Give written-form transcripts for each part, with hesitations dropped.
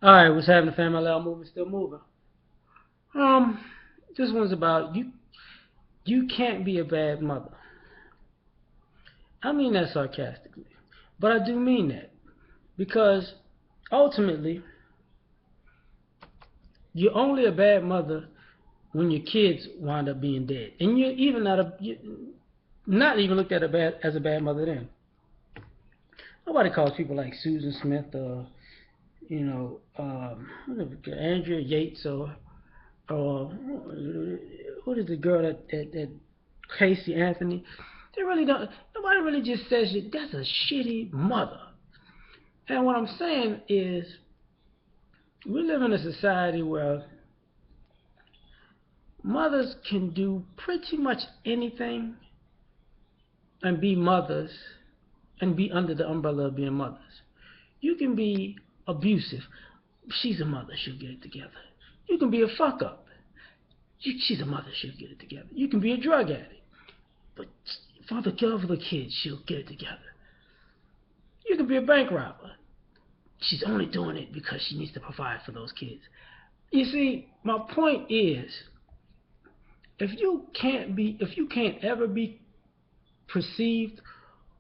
All right, what's happening, family? L.A.R moving, still moving. Um, this one's about you. You can't be a bad mother. I mean that sarcastically, but I do mean that because ultimately, you're only a bad mother when your kids wind up being dead, and you're even not even looked at as a bad mother then. Nobody calls people like Susan Smith or Andrea Yates or what is the girl that Casey Anthony. They really don't. Nobody really just says that's a shitty mother. And what I'm saying is, we live in a society where mothers can do pretty much anything and be mothers and be under the umbrella of being mothers. You can be abusive. She's a mother. She'll get it together. You can be a fuck up. She's a mother. She'll get it together. You can be a drug addict. But for the love of the kids, she'll get it together. You can be a bank robber. She's only doing it because she needs to provide for those kids. You see, my point is, if you can't ever be perceived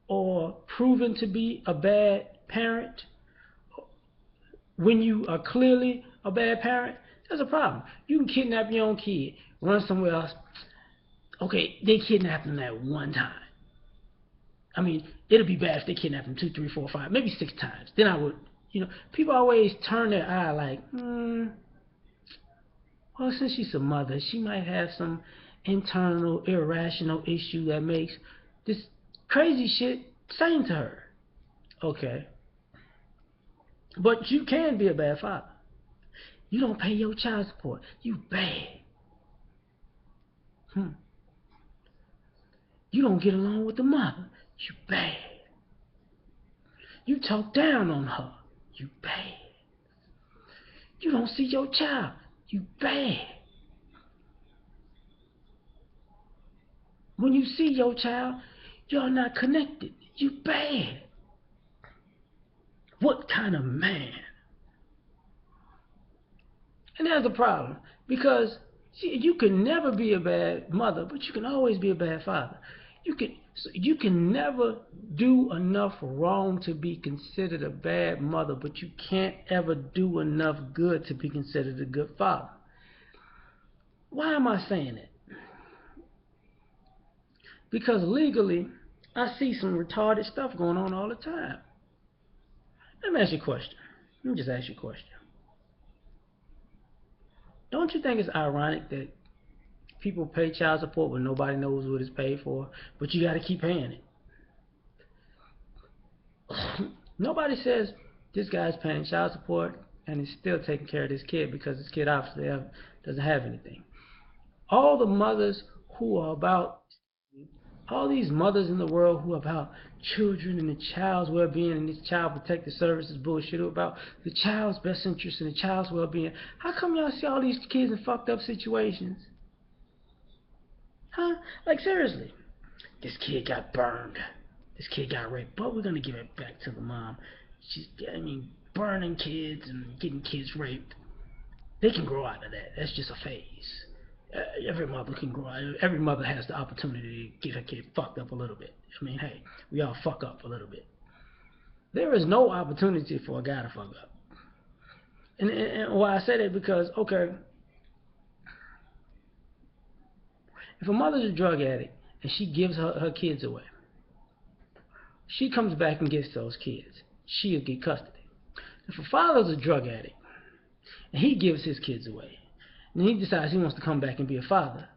or proven to be a bad parent when you are clearly a bad parent, there's a problem. You can kidnap your own kid, run somewhere else. Okay, they kidnapped him that one time. I mean, it'll be bad if they kidnap him two, three, four, five, maybe six times. Then I would, people always turn their eye like, well, since she's a mother, she might have some internal irrational issue that makes this crazy shit sane to her. Okay, but you can be a bad father. You don't pay your child support. You bad. Hmm. You don't get along with the mother. You bad. You talk down on her. You bad. You don't see your child. You bad. When you see your child, you're not connected. You bad. What kind of man? And that's the problem. Because see, you can never be a bad mother, but you can always be a bad father. You can never do enough wrong to be considered a bad mother, but you can't ever do enough good to be considered a good father. Why am I saying it? Because legally, I see some retarded stuff going on all the time. Let me ask you a question. Let me just ask you a question. Don't you think it's ironic that people pay child support when nobody knows what it's paid for, but you got to keep paying it? Nobody says this guy's paying child support and he's still taking care of this kid because this kid obviously doesn't have anything. All the mothers who are about all these mothers in the world who are about children and the child's well-being and this child protective services bullshit about the child's best interest and the child's well-being. How come y'all see all these kids in fucked up situations? Huh? Like seriously, this kid got burned. This kid got raped, but we're gonna give it back to the mom. I mean, burning kids and getting kids raped. They can grow out of that. That's just a phase. Every mother can grow out. Every mother has the opportunity to get her kid fucked up a little bit. I mean, hey, we all fuck up a little bit. There is no opportunity for a guy to fuck up. And why I say that because okay, if a mother's a drug addict and she gives her kids away, she comes back and gets those kids. She'll get custody. If a father's a drug addict and he gives his kids away, and he decides he wants to come back and be a father,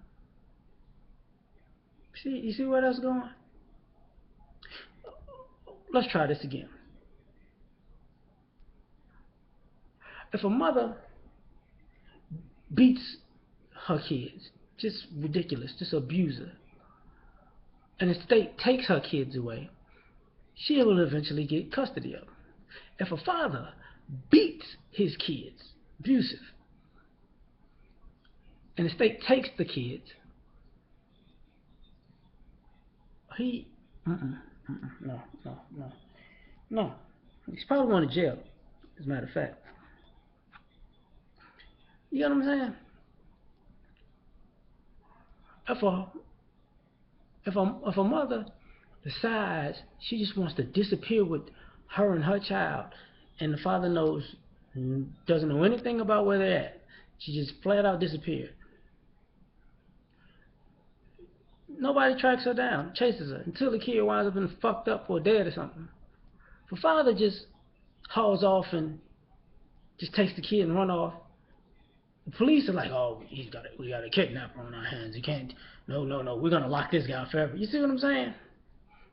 you see where that's going? Let's try this again. If a mother beats her kids, just ridiculous, just abuse her, and the state takes her kids away, she will eventually get custody of them. If a father beats his kids, abusive, and the state takes the kids, he, no. He's probably going to jail, as a matter of fact. You know what I'm saying? If a if a mother decides she just wants to disappear with her and her child, and the father doesn't know anything about where they're at, she just flat out disappeared. Nobody tracks her down, chases her until the kid winds up being fucked up or dead or something. If a father just hauls off and just takes the kid and run off, the police are like, "Oh, we got a kidnapper on our hands. You can't. No, no, no. We're gonna lock this guy up forever." You see what I'm saying?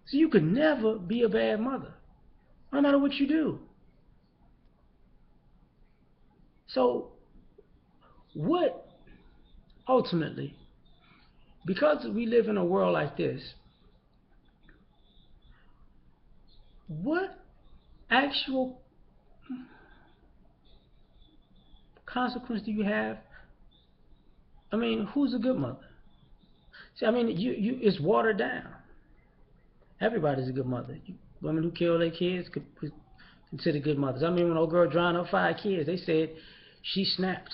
So you could never be a bad mother, no matter what you do. So what ultimately, because we live in a world like this, what actual consequence do you have? I mean, who's a good mother? See, I mean, it's watered down. Everybody's a good mother. Women who kill their kids could be considered good mothers. I mean, when old girl drowned her 5 kids, they said she snapped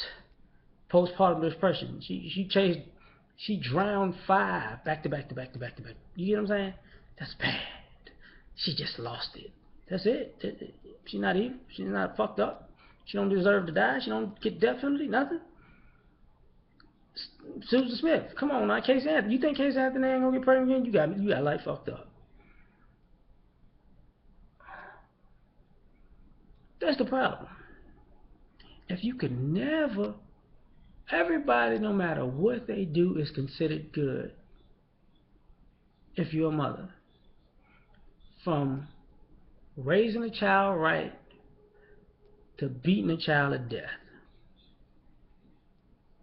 postpartum depression. She drowned 5 back to back to back to back to back. You get what I'm saying? That's bad. She just lost it. That's it. She's not evil. She's not fucked up. She don't deserve to die. She don't get death penalty. Nothing. Susan Smith, come on now, Casey Anthony. You think Casey Anthony ain't gonna get pregnant again? You got life fucked up. That's the problem. If you could never, everybody, no matter what they do, is considered good if you're a mother. From raising a child right to beating a child to death.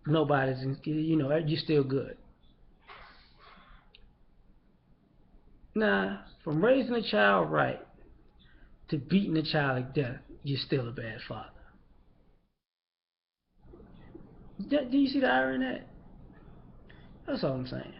Nobody's, you're still good. Now, from raising a child right to beating a child to death, you're still a bad father. Do you see the irony in that? That's all I'm saying.